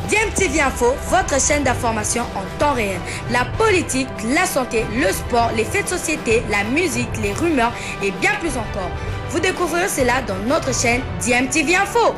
DMTV Info, votre chaîne d'information en temps réel. La politique, la santé, le sport, les faits de société, la musique, les rumeurs et bien plus encore. Vous découvrirez cela dans notre chaîne DMTV Info.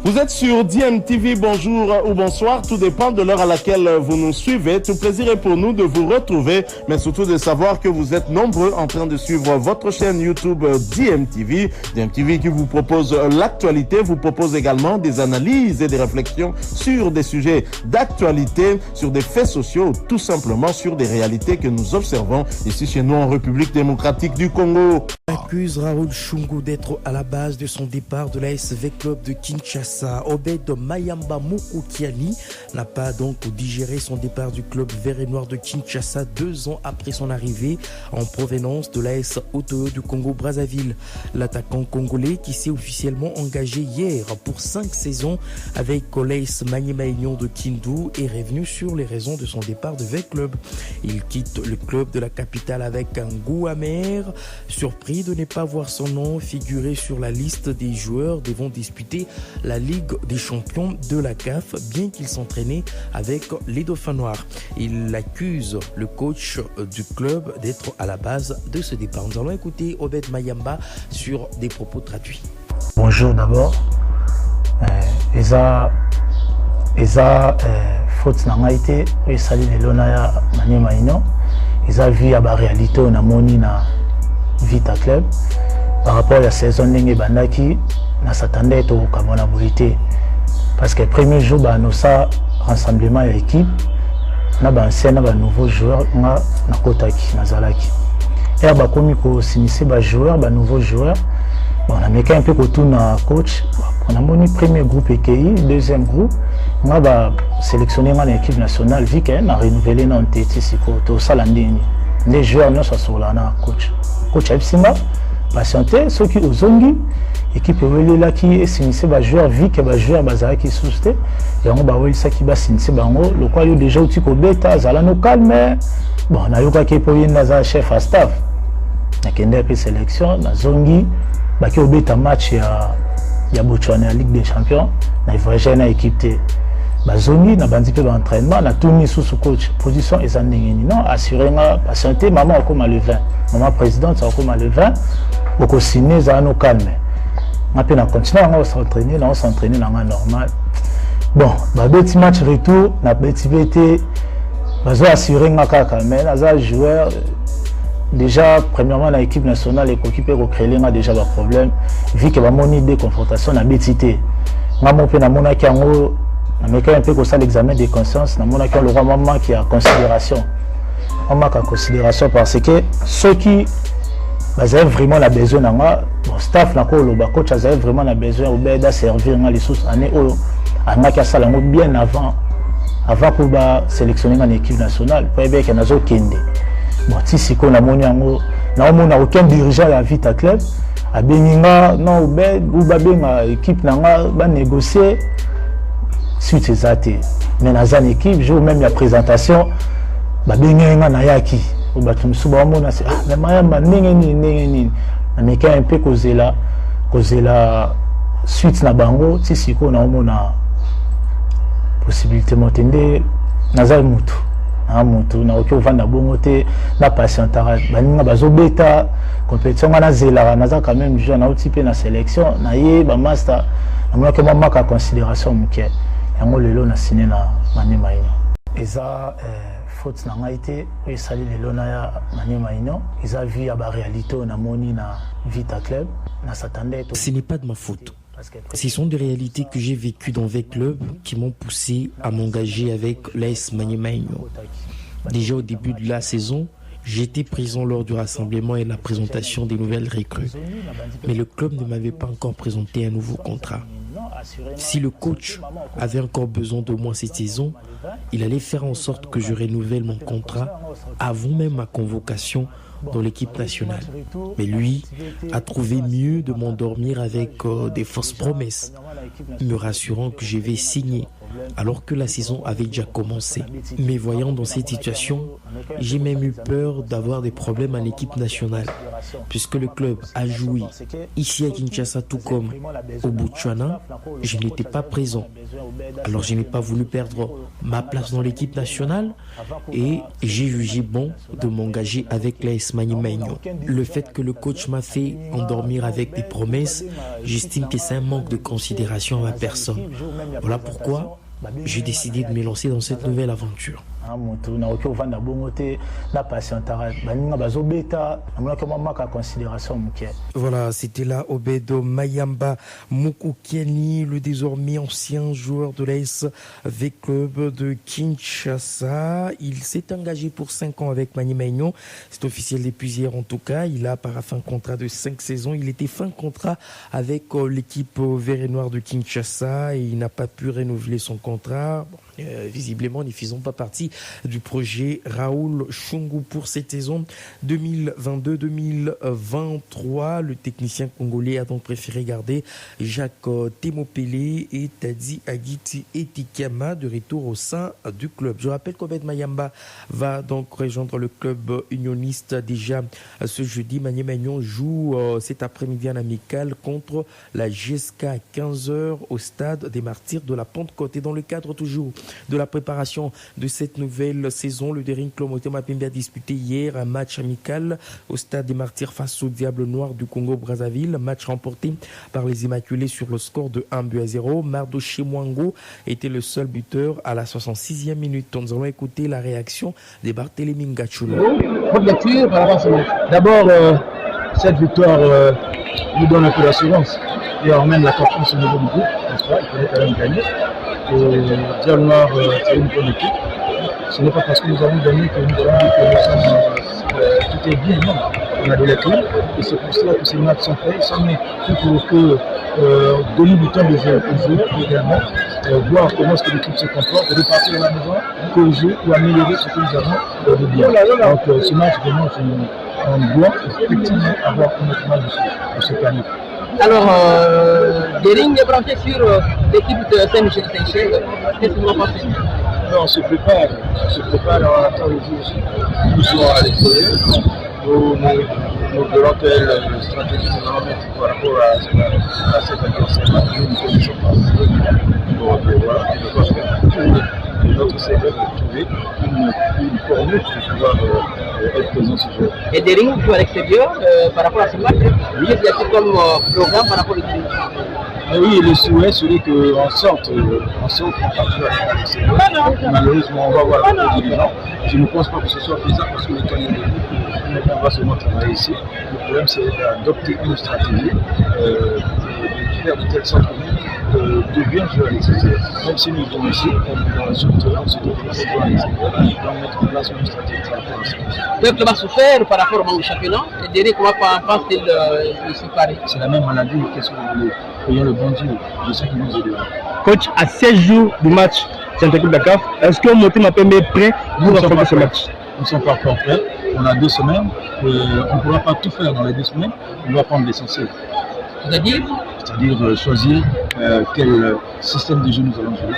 Vous êtes sur DMTV, bonjour ou bonsoir, tout dépend de l'heure à laquelle vous nous suivez. Tout plaisir est pour nous de vous retrouver, mais surtout de savoir que vous êtes nombreux en train de suivre votre chaîne YouTube DMTV. DMTV qui vous propose l'actualité, vous propose également des analyses et des réflexions sur des sujets d'actualité, sur des faits sociaux, tout simplement sur des réalités que nous observons ici chez nous en République démocratique du Congo. Accuse Raoul Shungu d'être à la base de son départ de la SV Club de Kinshasa. Obed Mayamba Moukoukiani n'a pas donc digéré son départ du club vert et noir de Kinshasa 2 ans après son arrivée en provenance de l'AS Otoyo du Congo-Brazzaville. L'attaquant congolais qui s'est officiellement engagé hier pour 5 saisons avec l'AS Maniema-Union de Kindu est revenu sur les raisons de son départ de V Club. Il quitte le club de la capitale avec un goût amer, surpris de ne pas voir son nom figurer sur la liste des joueurs devant disputer la Ligue des champions de la CAF, bien qu'il s'entraînait avec les Dauphins Noirs. Il accuse le coach du club d'être à la base de ce départ. Nous allons écouter Obed Mayamba sur des propos traduits. Bonjour d'abord. Eza faute na ngaité et sali de l'onaya Maniema Union. Eza vu à la réalité on a moni na Vita Club par rapport à la saison n'enge bandaki. On s'attendait au Kamona Boité parce que le premier jour, nous avons rassemblement de l'équipe, nous avons un nouveau joueur, nous avons Kotaki, Nazalaki. Et nous avons initié des joueurs, des nouveaux joueurs. On a mis un peu autour de coach. On a mis le premier groupe EKI, le deuxième groupe. On a sélectionné l'équipe nationale, vu qu'on a renouvelé notre TTC. Les joueurs ne sont pas là, coach. Coach Epsima, patienté, ceux qui ont zongi. Équipe là qui est signée par joueur vu que les joueurs bazar qui sousté et on va ça qui va signer bango le quoi yo déjà outil ko beta zala no calme bon na yo ka ke pour na chef à staff na kende pe sélection na zongi ba ki obeta match ya Botswana Ligue des Champions na voyage na équipe te ba zongi na bandi pe ba entraînement na tout mis sous coach position et ça non assurer nga patienter maman comme le 20 maman présidente ça comme le 20 beaucoup signer za no calme. On a continué à s'entraîner, normal. Bon, petit match retour, on a petit BT, on a assuré mais les joueurs, déjà, premièrement, l'équipe nationale est occupée pour créer déjà des problèmes, vu que mon idée de confrontation a BTT. On a un peu comme ça l'examen de conscience, on a le roi maman qui a considération. On manque en considération parce que ceux qui vous avez vraiment la besoin de mon staff, le coach a vraiment la besoin de servir les sources années bien avant pour sélectionner une équipe nationale. Pour qu'il y ait un kende. Bon, si on a aucun dirigeant à la Vita Club, à Beninga, non, ou équipe va négocier suite à ça. Mais dans une équipe, je même la présentation, Beninga Nayaki. Mais un peu causé la suite na bango si on a possibilité de nazal mutu na oki ovanda bongo te na patientara baninga bazobeta compétition na zela naza quand même jouer na type na sélection na ye ba master na mona ke maka considération muke yango lelo na signé na Maniema Union eza faute na ngaité et sali le l'onaya Maniema Union ils a vu à la réalité on a moni na Vita Club na s'attendait. Ce n'est pas de ma faute. Ce sont des réalités que j'ai vécues dans V Club qui m'ont poussé à m'engager avec l'AS Maniema Union. Déjà au début de la saison, j'étais présent lors du rassemblement et la présentation des nouvelles recrues. Mais le club ne m'avait pas encore présenté un nouveau contrat. Si le coach avait encore besoin de moi cette saison, il allait faire en sorte que je renouvelle mon contrat avant même ma convocation dans l'équipe nationale. Mais lui a trouvé mieux de m'endormir avec des fausses promesses, me rassurant que je vais signer alors que la saison avait déjà commencé. Mais voyant dans cette situation, j'ai même eu peur d'avoir des problèmes à l'équipe nationale, puisque le club a joué ici à Kinshasa tout comme au Botswana, je n'étais pas présent. Alors je n'ai pas voulu perdre ma place dans l'équipe nationale et j'ai jugé bon de m'engager avec l'AS Maniema-Union. Le fait que le coach m'a fait endormir avec des promesses, j'estime que c'est un manque de considération à ma personne. Voilà pourquoi j'ai décidé de me lancer dans cette nouvelle aventure. Voilà, c'était là Obedo Mayamba Mukoukiani, le désormais ancien joueur de l'AS V-Club de Kinshasa. Il s'est engagé pour 5 ans avec Maniema-Union. C'est officiel depuis hier en tout cas. Il a paraphé un contrat de 5 saisons. Il était fin contrat avec l'équipe vert et noir de Kinshasa et il n'a pas pu renouveler son contrat. Bon, visiblement, ne faisant pas partie du projet Raoul Shungu pour cette saison 2022-2023. Le technicien congolais a donc préféré garder Jacques Temopele et Tadzi Agiti Etikama de retour au sein du club. Je rappelle qu'Obed Mayamba va donc rejoindre le club unioniste déjà ce jeudi. Maniema-Union joue cet après-midi en amical contre la GSK à 15h au stade des Martyrs de la Pentecôte. Et dans le cadre toujours de la préparation de cette nouvelle saison, le Daring Club Motema Pembe a disputé hier un match amical au stade des Martyrs face au Diable Noir du Congo-Brazzaville. Match remporté par les Immaculés sur le score de 1-0. Mardoché Mwango était le seul buteur à la 66e minute. Nous allons écouter la réaction de Barthélémy Ngachula. D'abord, cette victoire nous donne un peu d'assurance et emmène la confiance au niveau du groupe. Il fallait quand même gagner. Diable Noir, c'est une bonne équipe. Ce n'est pas parce que nous avons gagné que nous allons dire que tout est bien. Non, on a de l'équipe et c'est pour cela que ces matchs sont faits. Ça met tout pour que donner du temps de jeu aux joueurs également, voir comment est-ce que l'équipe se comporte, repartir à la maison, corriger ou améliorer ce que nous avons de bien. Donc ce match vraiment, on doit effectivement avoir un autre match de ce panier. Alors, Daring est branché sur l'équipe de Saint-Michel-Saint-Michel. Qu'est-ce que vous en pensez? On se prépare, on attend le jour aussi. Nous sommes à l'extérieur. Nous verrons quelle stratégie nous allons mettre par rapport à cet adversaire. Nous ne connaissons pas. Donc voilà, je pense que notre c'est de trouver une formule pour pouvoir être présent ce jour. Et Daring joue à l'extérieur par rapport à ce match. Oui, il y a comme programme par rapport au Daring. Oui, le souhait serait qu'on sorte en partie. Malheureusement, on va voir la différence. Je ne pense pas que ce soit faisable parce que le temps est venu. On va seulement travailler ici. Le problème, c'est d'adopter une stratégie, de faire de telle sorte que de bien jouer à l'extérieur. Même si nous sommes ici, sur le terrain, on se trouve à l'extérieur. On doit mettre en place une stratégie par rapport à ça. Le club a souffert par rapport au championnat. Et Daring, comment pense-t-il se séparer? C'est la même maladie, qu'est-ce que vous voulez? Ayons le bon Dieu, je sais qu'il nous aidera. Coach, à 16 jours du match, c'est un équipe de CAF. Est-ce que Motema Pembe est prêt pour affronter ce match? Nous ne sommes pas encore prêts. On a 2 semaines. On ne pourra pas tout faire dans les 2 semaines. On doit prendre l'essentiel. C'est-à-dire choisir quel système de jeu nous allons jouer.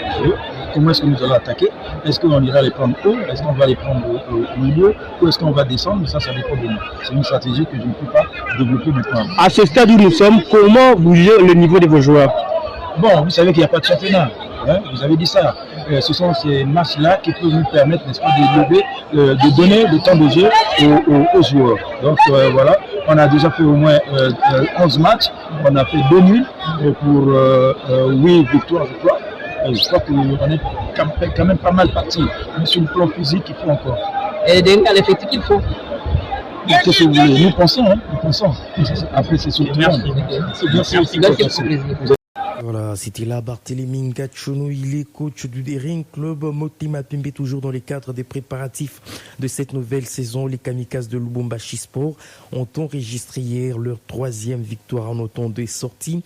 Comment est-ce que nous allons attaquer? Est-ce qu'on ira les prendre haut? Est-ce qu'on va les prendre au milieu? Ou est-ce qu'on va descendre? Ça dépend de nous. C'est une stratégie que je ne peux pas développer maintenant. À ce stade où nous sommes, comment vous jugez le niveau de vos joueurs? Bon, vous savez qu'il n'y a pas de championnat. Hein? Vous avez dit ça. Ce sont ces matchs-là qui peuvent nous permettre, n'est-ce pas, de donner le temps de jeu aux joueurs. Donc voilà, on a déjà fait au moins 11 matchs. On a fait 2 nuls pour 8 victoires, je crois. Je crois qu'on est quand même pas mal parti. Mais sur le plan physique, il faut encore. Et Daring a l'effectif qu'il faut. Qu'est-ce que vous voulez? Nous pensons, hein, nous pensons. Après, c'est sur le terrain. Merci. Voilà, c'était là Barthélémy Ngachono, il est coach du Daring Club Motema Pembe, toujours dans les cadres des préparatifs de cette nouvelle saison. Les Kamikazes de Lubumbashi Sport ont enregistré hier leur 3e victoire en autant de sorties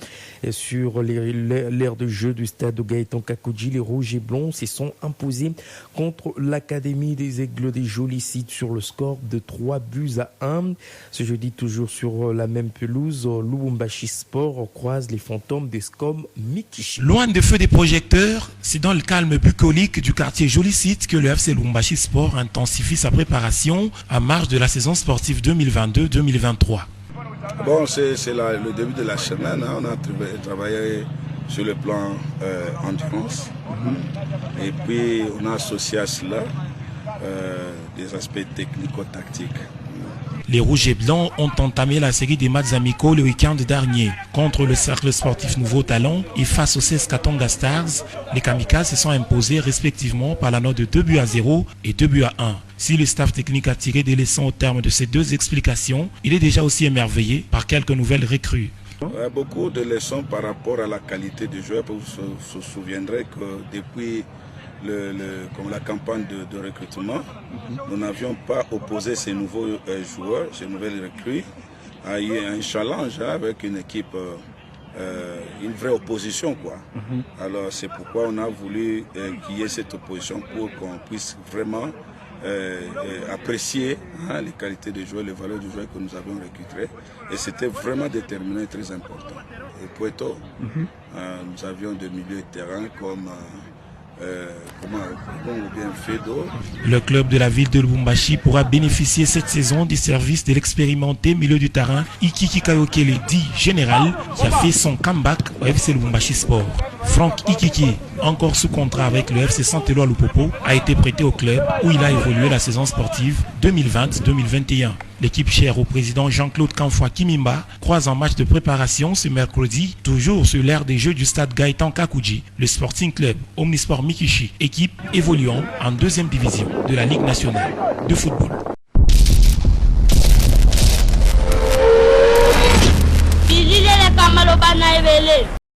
sur l'aire de jeu du stade de Gaëtan Kakuji. Les Rouges et Blancs se sont imposés contre l'Académie des Aigles des Jolicides sur le score de 3-1. Ce jeudi, toujours sur la même pelouse, Lubumbashi Sport croise les fantômes des SCOM Mikishi. Loin de feu des projecteurs, c'est dans le calme bucolique du quartier Jolicite que le FC Lubumbashi Sport intensifie sa préparation à marge de la saison sportive 2022-2023. Bon, c'est le début de la semaine, hein. On a travaillé sur le plan endurance. Et puis on a associé à cela des aspects technico-tactiques. Les Rouges et Blancs ont entamé la série des matchs amicaux le week-end dernier. Contre le cercle sportif Nouveau Talent et face aux 16 Katanga Stars, les Kamikazes se sont imposés respectivement par la note de 2-0 et 2-1. Si le staff technique a tiré des leçons au terme de ces deux explications, il est déjà aussi émerveillé par quelques nouvelles recrues. Beaucoup de leçons par rapport à la qualité des joueurs. Vous se souviendrez que depuis comme la campagne de recrutement, nous n'avions pas opposé ces nouveaux joueurs, ces nouvelles recrues, à un challenge avec une équipe, une vraie opposition, quoi. Alors c'est pourquoi on a voulu qu'il y ait cette opposition pour qu'on puisse vraiment apprécier les qualités des joueurs, les valeurs des joueurs que nous avons recrutés. Et c'était vraiment déterminant et très important. Au Puerto, nous avions des milieux de terrain comme le club de la ville de Lubumbashi pourra bénéficier cette saison du service de l'expérimenté milieu du terrain Ikiki Kayokele, dit général, qui a fait son comeback au FC Lubumbashi Sport. Franck Ikiki, encore sous contrat avec le FC Saint-Éloi Lupopo, a été prêté au club où il a évolué la saison sportive 2020-2021. L'équipe chère au président Jean-Claude Kamfwa Kimimba croise en match de préparation ce mercredi, toujours sur l'aire des jeux du stade Gaëtan Kakuji, le Sporting Club Omnisport Mikishi, équipe évoluant en 2e division de la Ligue nationale de football.